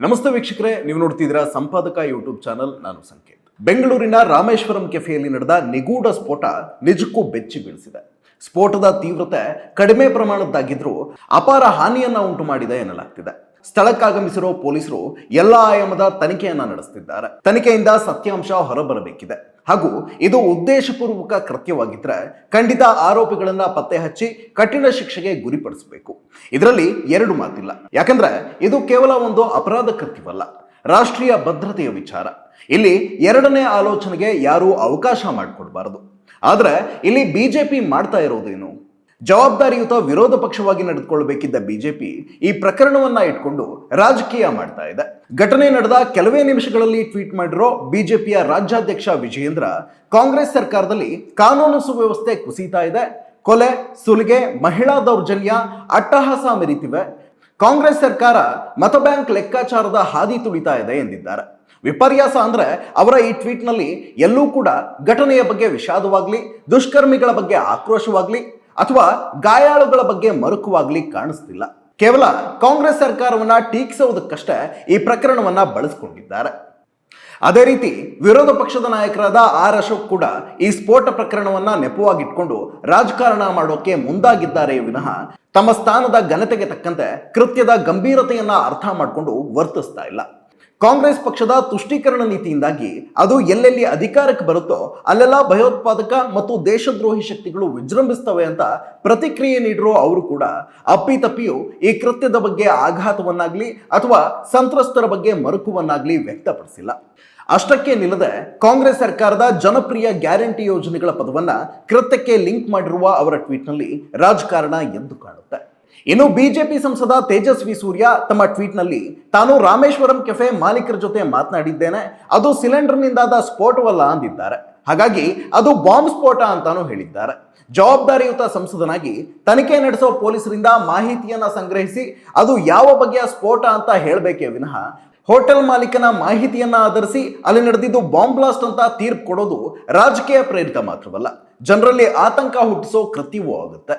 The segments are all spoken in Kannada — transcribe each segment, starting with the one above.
ನಮಸ್ತೆ ವೀಕ್ಷಕರೇ, ನೀವು ನೋಡ್ತಿದ್ದೀರಾ ಸಂಪಾದಕ ಯೂಟ್ಯೂಬ್ ಚಾನಲ್. ನಾನು ಸಂಕೇತ್. ಬೆಂಗಳೂರಿನ ರಾಮೇಶ್ವರಂ ಕೆಫೆಯಲ್ಲಿ ನಡೆದ ನಿಗೂಢ ಸ್ಫೋಟ ನಿಜಕ್ಕೂ ಬೆಚ್ಚಿ ಬೀಳಿಸಿದೆ. ಸ್ಫೋಟದ ತೀವ್ರತೆ ಕಡಿಮೆ ಪ್ರಮಾಣದ್ದಾಗಿದ್ರೂ ಅಪಾರ ಹಾನಿಯನ್ನ ಉಂಟು ಮಾಡಿದೆ ಎನ್ನಲಾಗ್ತಿದೆ. ಸ್ಥಳಕ್ಕಾಗಮಿಸಿರೋ ಪೊಲೀಸರು ಎಲ್ಲಾ ಆಯಾಮದ ತನಿಖೆಯನ್ನ ನಡೆಸುತ್ತಿದ್ದಾರೆ. ತನಿಖೆಯಿಂದ ಸತ್ಯಾಂಶ ಹೊರಬರಬೇಕಿದೆ. ಹಾಗೂ ಇದು ಉದ್ದೇಶಪೂರ್ವಕ ಕೃತ್ಯವಾಗಿದ್ರೆ ಖಂಡಿತ ಆರೋಪಿಗಳನ್ನ ಪತ್ತೆ ಹಚ್ಚಿ ಕಠಿಣ ಶಿಕ್ಷೆಗೆ ಗುರಿಪಡಿಸಬೇಕು. ಇದರಲ್ಲಿ ಎರಡು ಮಾತಿಲ್ಲ. ಯಾಕಂದ್ರೆ ಇದು ಕೇವಲ ಒಂದು ಅಪರಾಧ ಕೃತ್ಯವಲ್ಲ, ರಾಷ್ಟ್ರೀಯ ಭದ್ರತೆಯ ವಿಚಾರ. ಇಲ್ಲಿ ಎರಡನೇ ಆಲೋಚನೆಗೆ ಯಾರೂ ಅವಕಾಶ ಮಾಡಿಕೊಡ್ಬಾರದು. ಆದ್ರೆ ಇಲ್ಲಿ ಬಿಜೆಪಿ ಮಾಡ್ತಾ ಇರೋದೇನು? ಜವಾಬ್ದಾರಿಯುತ ವಿರೋಧ ಪಕ್ಷವಾಗಿ ನಡೆದುಕೊಳ್ಳಬೇಕಿದ್ದ ಬಿಜೆಪಿ ಈ ಪ್ರಕರಣವನ್ನ ಇಟ್ಕೊಂಡು ರಾಜಕೀಯ ಮಾಡ್ತಾ ಇದೆ. ಘಟನೆ ನಡೆದ ಕೆಲವೇ ನಿಮಿಷಗಳಲ್ಲಿ ಟ್ವೀಟ್ ಮಾಡಿರೋ ಬಿಜೆಪಿಯ ರಾಜ್ಯಾಧ್ಯಕ್ಷ ವಿಜಯೇಂದ್ರ, ಕಾಂಗ್ರೆಸ್ ಸರ್ಕಾರದಲ್ಲಿ ಕಾನೂನು ಸುವ್ಯವಸ್ಥೆ ಕುಸಿತಾ ಇದೆ, ಕೊಲೆ, ಸುಲಿಗೆ, ಮಹಿಳಾ ದೌರ್ಜನ್ಯ, ಅಟ್ಟಹಾಸ ಮೆರೀತಿವೆ, ಕಾಂಗ್ರೆಸ್ ಸರ್ಕಾರ ಮತ ಬ್ಯಾಂಕ್ ಲೆಕ್ಕಾಚಾರದ ಹಾದಿ ತುಳಿತಾ ಇದೆ ಎಂದಿದ್ದಾರೆ. ವಿಪರ್ಯಾಸ ಅಂದ್ರೆ ಅವರ ಈ ಟ್ವೀಟ್ನಲ್ಲಿ ಎಲ್ಲೂ ಕೂಡ ಘಟನೆಯ ಬಗ್ಗೆ ವಿಷಾದವಾಗ್ಲಿ, ದುಷ್ಕರ್ಮಿಗಳ ಬಗ್ಗೆ ಆಕ್ರೋಶವಾಗ್ಲಿ ಅಥವಾ ಗಾಯಾಳುಗಳ ಬಗ್ಗೆ ಮರುಕವಾಗ್ಲಿ ಕಾಣಿಸ್ತಿಲ್ಲ. ಕೇವಲ ಕಾಂಗ್ರೆಸ್ ಸರ್ಕಾರವನ್ನ ಟೀಕಿಸುವುದಕ್ಕಷ್ಟೇ ಈ ಪ್ರಕರಣವನ್ನ ಬಳಸಿಕೊಂಡಿದ್ದಾರೆ. ಅದೇ ರೀತಿ ವಿರೋಧ ಪಕ್ಷದ ನಾಯಕರಾದ ಆರ್ ಅಶೋಕ್ ಕೂಡ ಈ ಸ್ಫೋಟ ಪ್ರಕರಣವನ್ನ ನೆಪವಾಗಿಟ್ಕೊಂಡು ರಾಜಕಾರಣ ಮಾಡೋಕೆ ಮುಂದಾಗಿದ್ದಾರೆ ವಿನಃ ತಮ್ಮ ಸ್ಥಾನದ ಘನತೆಗೆ ತಕ್ಕಂತೆ ಕೃತ್ಯದ ಗಂಭೀರತೆಯನ್ನ ಅರ್ಥ ಮಾಡಿಕೊಂಡು ವರ್ತಿಸ್ತಾ ಇಲ್ಲ. ಕಾಂಗ್ರೆಸ್ ಪಕ್ಷದ ತುಷ್ಟೀಕರಣ ನೀತಿಯಿಂದಾಗಿ ಅದು ಎಲ್ಲೆಲ್ಲಿ ಅಧಿಕಾರಕ್ಕೆ ಬರುತ್ತೋ ಅಲ್ಲೆಲ್ಲ ಭಯೋತ್ಪಾದಕ ಮತ್ತು ದೇಶದ್ರೋಹಿ ಶಕ್ತಿಗಳು ವಿಜೃಂಭಿಸ್ತವೆ ಅಂತ ಪ್ರತಿಕ್ರಿಯೆ ನೀಡಿರೋ ಅವರು ಕೂಡ ಅಪ್ಪಿತಪ್ಪಿಯೂ ಈ ಕೃತ್ಯದ ಬಗ್ಗೆ ಆಘಾತವನ್ನಾಗ್ಲಿ ಅಥವಾ ಸಂತ್ರಸ್ತರ ಬಗ್ಗೆ ಮರುಕವನ್ನಾಗ್ಲಿ ವ್ಯಕ್ತಪಡಿಸಿಲ್ಲ. ಅಷ್ಟಕ್ಕೆ ನಿಲ್ಲದೆ ಕಾಂಗ್ರೆಸ್ ಸರ್ಕಾರದ ಜನಪ್ರಿಯ ಗ್ಯಾರಂಟಿ ಯೋಜನೆಗಳ ಪದವನ್ನ ಕೃತ್ಯಕ್ಕೆ ಲಿಂಕ್ ಮಾಡಿರುವ ಅವರ ಟ್ವೀಟ್ನಲ್ಲಿ ರಾಜಕಾರಣ ಎಂದು ಕಾಣುತ್ತೆ. ಇನ್ನು ಬಿಜೆಪಿ ಸಂಸದ ತೇಜಸ್ವಿ ಸೂರ್ಯ ತಮ್ಮ ಟ್ವೀಟ್ನಲ್ಲಿ ತಾನು ರಾಮೇಶ್ವರಂ ಕೆಫೆ ಮಾಲೀಕರ ಜೊತೆ ಮಾತನಾಡಿದ್ದೇನೆ, ಅದು ಸಿಲಿಂಡರ್ನಿಂದಾದ ಸ್ಫೋಟವಲ್ಲ ಅಂದಿದ್ದಾರೆ. ಹಾಗಾಗಿ ಅದು ಬಾಂಬ್ ಸ್ಫೋಟ ಅಂತಾನೂ ಹೇಳಿದ್ದಾರೆ. ಜವಾಬ್ದಾರಿಯುತ ಸಂಸದನಾಗಿ ತನಿಖೆ ನಡೆಸೋ ಪೊಲೀಸರಿಂದ ಮಾಹಿತಿಯನ್ನ ಸಂಗ್ರಹಿಸಿ ಅದು ಯಾವ ಬಗೆಯ ಸ್ಫೋಟ ಅಂತ ಹೇಳಬೇಕೇ ವಿನಃ ಹೋಟೆಲ್ ಮಾಲೀಕನ ಮಾಹಿತಿಯನ್ನ ಆಧರಿಸಿ ಅಲ್ಲಿ ನಡೆದಿದ್ದು ಬಾಂಬ್ ಬ್ಲಾಸ್ಟ್ ಅಂತ ತೀರ್ಪು ಕೊಡೋದು ರಾಜಕೀಯ ಪ್ರೇರಿತ ಮಾತ್ರವಲ್ಲ, ಜನರಲ್ಲಿ ಆತಂಕ ಹುಟ್ಟಿಸೋ ಕೃತ್ಯವೂ ಆಗುತ್ತೆ.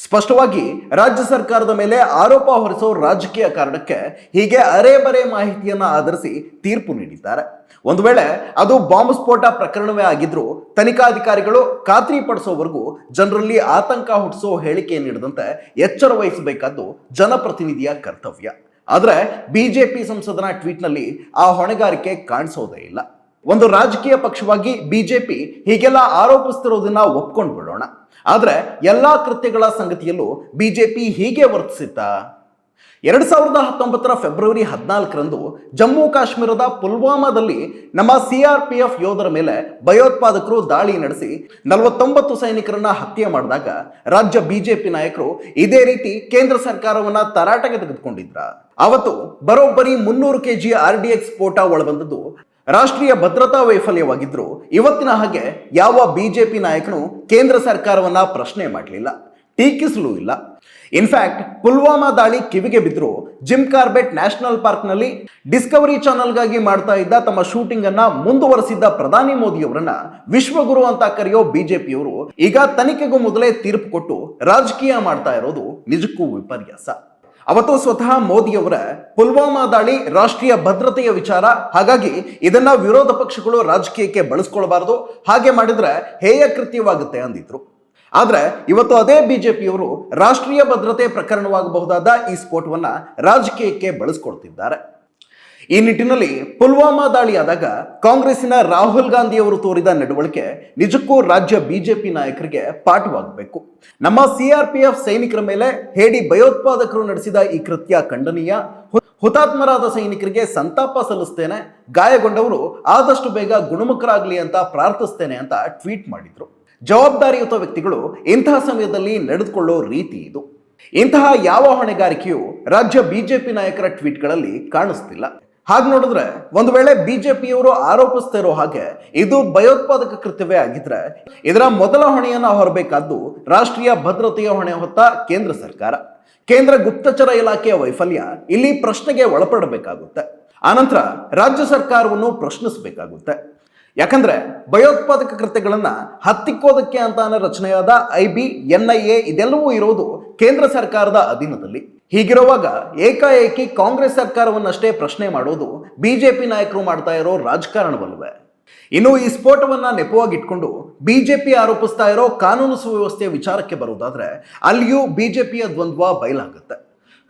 ಸ್ಪಷ್ಟವಾಗಿ ರಾಜ್ಯ ಸರ್ಕಾರದ ಮೇಲೆ ಆರೋಪ ಹೊರಿಸೋ ರಾಜಕೀಯ ಕಾರಣಕ್ಕೆ ಹೀಗೆ ಅರೆಬರೆ ಮಾಹಿತಿಯನ್ನ ಆಧರಿಸಿ ತೀರ್ಪು ನೀಡಿದ್ದಾರೆ. ಒಂದು ವೇಳೆ ಅದು ಬಾಂಬ್ ಸ್ಫೋಟ ಪ್ರಕರಣವೇ ಆಗಿದ್ರೂ ತನಿಖಾಧಿಕಾರಿಗಳು ಖಾತ್ರಿ ಪಡಿಸೋವರೆಗೂ ಜನರಲ್ಲಿ ಆತಂಕ ಹುಟ್ಟಿಸೋ ಹೇಳಿಕೆ ನೀಡದಂತೆ ಎಚ್ಚರ ವಹಿಸಬೇಕಾದ್ದು ಜನಪ್ರತಿನಿಧಿಯ ಕರ್ತವ್ಯ. ಆದ್ರೆ ಬಿಜೆಪಿ ಸಂಸದನ ಟ್ವೀಟ್ನಲ್ಲಿ ಆ ಹೊಣೆಗಾರಿಕೆ ಕಾಣಿಸೋದೇ ಇಲ್ಲ. ಒಂದು ರಾಜಕೀಯ ಪಕ್ಷವಾಗಿ ಬಿಜೆಪಿ ಹೀಗೆಲ್ಲ ಆರೋಪಿಸ್ತಿರೋದನ್ನ ಒಪ್ಕೊಂಡು ಬಿಡೋಣ. ಆದ್ರೆ ಎಲ್ಲಾ ಕೃತ್ಯಗಳ ಸಂಗತಿಯಲ್ಲೂ ಬಿಜೆಪಿ ಹೀಗೆ ವರ್ತಿಸಿತ್ತಾ? 2019 ಫೆಬ್ರವರಿ 14ರಂದು ಜಮ್ಮು ಕಾಶ್ಮೀರದ ಪುಲ್ವಾಮಾದಲ್ಲಿ ನಮ್ಮ CRPF ಯೋಧರ ಮೇಲೆ ಭಯೋತ್ಪಾದಕರು ದಾಳಿ ನಡೆಸಿ 49 ಸೈನಿಕರನ್ನ ಹತ್ಯೆ ಮಾಡಿದಾಗ ರಾಜ್ಯ ಬಿಜೆಪಿ ನಾಯಕರು ಇದೇ ರೀತಿ ಕೇಂದ್ರ ಸರ್ಕಾರವನ್ನ ತರಾಟೆಗೆ ತೆಗೆದುಕೊಂಡಿದ್ರ? ಅವತ್ತು ಬರೋಬ್ಬರಿ 300 kg RDX ಸ್ಫೋಟ ಒಳಬಂದದ್ದು ರಾಷ್ಟ್ರೀಯ ಭದ್ರತಾ ವೈಫಲ್ಯವಾಗಿದ್ರು ಇವತ್ತಿನ ಹಾಗೆ ಯಾವ ಬಿಜೆಪಿ ನಾಯಕನು ಕೇಂದ್ರ ಸರ್ಕಾರವನ್ನ ಪ್ರಶ್ನೆ ಮಾಡಲಿಲ್ಲ, ಟೀಕಿಸಲೂ ಇಲ್ಲ. ಇನ್ಫ್ಯಾಕ್ಟ್ ಪುಲ್ವಾಮಾ ದಾಳಿ ಕಿವಿಗೆ ಬಿದ್ದರೂ ಜಿಮ್ ಕಾರ್ಬೆಟ್ ನ್ಯಾಷನಲ್ ಪಾರ್ಕ್ನಲ್ಲಿ ಡಿಸ್ಕವರಿ ಚಾನೆಲ್ಗಾಗಿ ಮಾಡ್ತಾ ಇದ್ದ ತಮ್ಮ ಶೂಟಿಂಗ್ ಅನ್ನ ಮುಂದುವರೆಸಿದ್ದ ಪ್ರಧಾನಿ ಮೋದಿಯವರನ್ನ ವಿಶ್ವಗುರು ಅಂತ ಕರೆಯೋ ಬಿಜೆಪಿಯವರು ಈಗ ತನಿಖೆಗೂ ಮೊದಲೇ ತೀರ್ಪು ಕೊಟ್ಟು ರಾಜಕೀಯ ಮಾಡ್ತಾ ಇರೋದು ನಿಜಕ್ಕೂ ವಿಪರ್ಯಾಸ. ಅವತ್ತು ಸ್ವತಃ ಮೋದಿಯವರ ಪುಲ್ವಾಮಾ ದಾಳಿ ರಾಷ್ಟ್ರೀಯ ಭದ್ರತೆಯ ವಿಚಾರ, ಹಾಗಾಗಿ ಇದನ್ನ ವಿರೋಧ ಪಕ್ಷಗಳು ರಾಜಕೀಯಕ್ಕೆ ಬಳಸ್ಕೊಳ್ಬಾರದು, ಹಾಗೆ ಮಾಡಿದ್ರೆ ಹೇಯ ಕೃತ್ಯವಾಗುತ್ತೆ ಅಂದಿದ್ರು. ಆದ್ರೆ ಇವತ್ತು ಅದೇ ಬಿಜೆಪಿಯವರು ರಾಷ್ಟ್ರೀಯ ಭದ್ರತೆ ಪ್ರಕರಣವಾಗಬಹುದಾದ ಈ ಸ್ಫೋಟವನ್ನ ರಾಜಕೀಯಕ್ಕೆ ಬಳಸ್ಕೊಳ್ತಿದ್ದಾರೆ. ಈ ನಿಟ್ಟಿನಲ್ಲಿ ಪುಲ್ವಾಮಾ ದಾಳಿಯಾದಾಗ ಕಾಂಗ್ರೆಸ್ಸಿನ ರಾಹುಲ್ ಗಾಂಧಿ ಅವರು ತೋರಿದ ನಡವಳಿಕೆ ನಿಜಕ್ಕೂ ರಾಜ್ಯ ಬಿಜೆಪಿ ನಾಯಕರಿಗೆ ಪಾಠವಾಗಬೇಕು. ನಮ್ಮ CRPF ಸೈನಿಕರ ಮೇಲೆ ಹೇಡಿ ಭಯೋತ್ಪಾದಕರು ನಡೆಸಿದ ಈ ಕೃತ್ಯ ಖಂಡನೀಯ. ಹುತಾತ್ಮರಾದ ಸೈನಿಕರಿಗೆ ಸಂತಾಪ ಸಲ್ಲಿಸ್ತೇನೆ, ಗಾಯಗೊಂಡವರು ಆದಷ್ಟು ಬೇಗ ಗುಣಮುಖರಾಗಲಿ ಅಂತ ಪ್ರಾರ್ಥಿಸ್ತೇನೆ ಅಂತ ಟ್ವೀಟ್ ಮಾಡಿದ್ರು. ಜವಾಬ್ದಾರಿಯುತ ವ್ಯಕ್ತಿಗಳು ಇಂತಹ ಸಮಯದಲ್ಲಿ ನಡೆದುಕೊಳ್ಳೋ ರೀತಿ ಇದು. ಇಂತಹ ಯಾವ ಹೊಣೆಗಾರಿಕೆಯೂ ರಾಜ್ಯ ಬಿಜೆಪಿ ನಾಯಕರ ಟ್ವೀಟ್ಗಳಲ್ಲಿ ಕಾಣಿಸ್ತಿಲ್ಲ. ಹಾಗೆ ನೋಡಿದ್ರೆ ಒಂದು ವೇಳೆ ಬಿಜೆಪಿಯವರು ಆರೋಪಿಸ್ತಾ ಇರೋ ಹಾಗೆ ಇದು ಭಯೋತ್ಪಾದಕ ಕೃತ್ಯವೇ ಆಗಿದ್ರೆ ಇದರ ಮೊದಲ ಹೊಣೆಯನ್ನ ಹೊರಬೇಕಾದ್ದು ರಾಷ್ಟ್ರೀಯ ಭದ್ರತೆಯ ಹೊಣೆ ಹೊತ್ತ ಕೇಂದ್ರ ಸರ್ಕಾರ. ಕೇಂದ್ರ ಗುಪ್ತಚರ ಇಲಾಖೆಯ ವೈಫಲ್ಯ ಇಲ್ಲಿ ಪ್ರಶ್ನೆಗೆ ಒಳಪಡಬೇಕಾಗುತ್ತೆ. ಆನಂತರ ರಾಜ್ಯ ಸರ್ಕಾರವನ್ನು ಪ್ರಶ್ನಿಸಬೇಕಾಗುತ್ತೆ. ಯಾಕಂದ್ರೆ ಭಯೋತ್ಪಾದಕ ಕೃತ್ಯಗಳನ್ನ ಹತ್ತಿಕ್ಕೋದಕ್ಕೆ ಅಂತಾನೆ ರಚನೆಯಾದ IB, NIA ಇದೆಲ್ಲವೂ ಇರೋದು ಕೇಂದ್ರ ಸರ್ಕಾರದ ಅಧೀನದಲ್ಲಿ. ಹೀಗಿರುವಾಗ ಏಕಾಏಕಿ ಕಾಂಗ್ರೆಸ್ ಸರ್ಕಾರವನ್ನಷ್ಟೇ ಪ್ರಶ್ನೆ ಮಾಡೋದು ಬಿಜೆಪಿ ನಾಯಕರು ಮಾಡ್ತಾ ಇರೋ ರಾಜಕಾರಣವಲ್ವೇ? ಇನ್ನು ಈ ಸ್ಫೋಟವನ್ನ ನೆಪವಾಗಿಟ್ಕೊಂಡು ಬಿಜೆಪಿ ಆರೋಪಿಸ್ತಾ ಇರೋ ಕಾನೂನು ಸುವ್ಯವಸ್ಥೆಯ ವಿಚಾರಕ್ಕೆ ಬರುವುದಾದ್ರೆ ಅಲ್ಲಿಯೂ ಬಿಜೆಪಿಯ ದ್ವಂದ್ವ ಬಯಲಾಗುತ್ತೆ.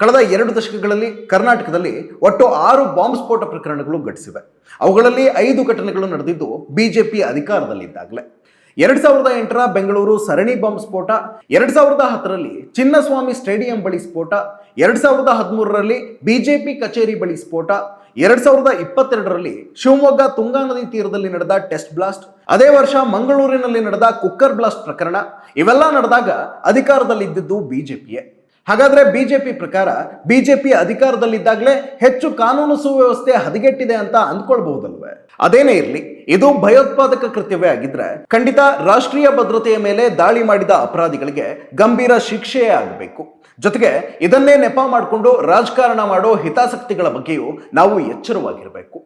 ಕಳೆದ 2 ದಶಕಗಳಲ್ಲಿ ಕರ್ನಾಟಕದಲ್ಲಿ ಒಟ್ಟು 6 ಬಾಂಬ್ ಸ್ಫೋಟ ಪ್ರಕರಣಗಳು ಘಟಿಸಿವೆ. ಅವುಗಳಲ್ಲಿ 5 ಘಟನೆಗಳು ನಡೆದಿದ್ದು ಬಿಜೆಪಿ ಅಧಿಕಾರದಲ್ಲಿದ್ದಾಗಲೇ. 2008ರ ಬೆಂಗಳೂರು ಸರಣಿ ಬಾಂಬ್ ಸ್ಫೋಟ, 2010ರಲ್ಲಿ ಚಿನ್ನಸ್ವಾಮಿ ಸ್ಟೇಡಿಯಂ ಬಳಿ ಸ್ಫೋಟ, 2013ರಲ್ಲಿ ಬಿಜೆಪಿ ಕಚೇರಿ ಬಳಿ ಸ್ಫೋಟ, 2022ರಲ್ಲಿ ಶಿವಮೊಗ್ಗ ತುಂಗಾ ನದಿ ತೀರದಲ್ಲಿ ನಡೆದ ಟೆಸ್ಟ್ ಬ್ಲಾಸ್ಟ್, ಅದೇ ವರ್ಷ ಮಂಗಳೂರಿನಲ್ಲಿ ನಡೆದ ಕುಕ್ಕರ್ ಬ್ಲಾಸ್ಟ್ ಪ್ರಕರಣ ಇವೆಲ್ಲ ನಡೆದಾಗ ಅಧಿಕಾರದಲ್ಲಿದ್ದಿದ್ದು ಬಿಜೆಪಿಯೇ. ಹಾಗಾದ್ರೆ ಬಿಜೆಪಿ ಪ್ರಕಾರ ಬಿಜೆಪಿ ಅಧಿಕಾರದಲ್ಲಿದ್ದಾಗಲೇ ಹೆಚ್ಚು ಕಾನೂನು ಸುವ್ಯವಸ್ಥೆ ಹದಗೆಟ್ಟಿದೆ ಅಂತ ಅಂದ್ಕೊಳ್ಬಹುದಲ್ವೇ? ಅದೇನೇ ಇರಲಿ, ಇದು ಭಯೋತ್ಪಾದಕ ಕೃತ್ಯವೇ ಆಗಿದ್ರೆ ಖಂಡಿತ ರಾಷ್ಟ್ರೀಯ ಭದ್ರತೆಯ ಮೇಲೆ ದಾಳಿ ಮಾಡಿದ ಅಪರಾಧಿಗಳಿಗೆ ಗಂಭೀರ ಶಿಕ್ಷೆಯೇ ಆಗಬೇಕು. ಜೊತೆಗೆ ಇದನ್ನೇ ನೆಪ ಮಾಡಿಕೊಂಡು ರಾಜಕಾರಣ ಮಾಡೋ ಹಿತಾಸಕ್ತಿಗಳ ಬಗ್ಗೆಯೂ ನಾವು ಎಚ್ಚರವಾಗಿರಬೇಕು.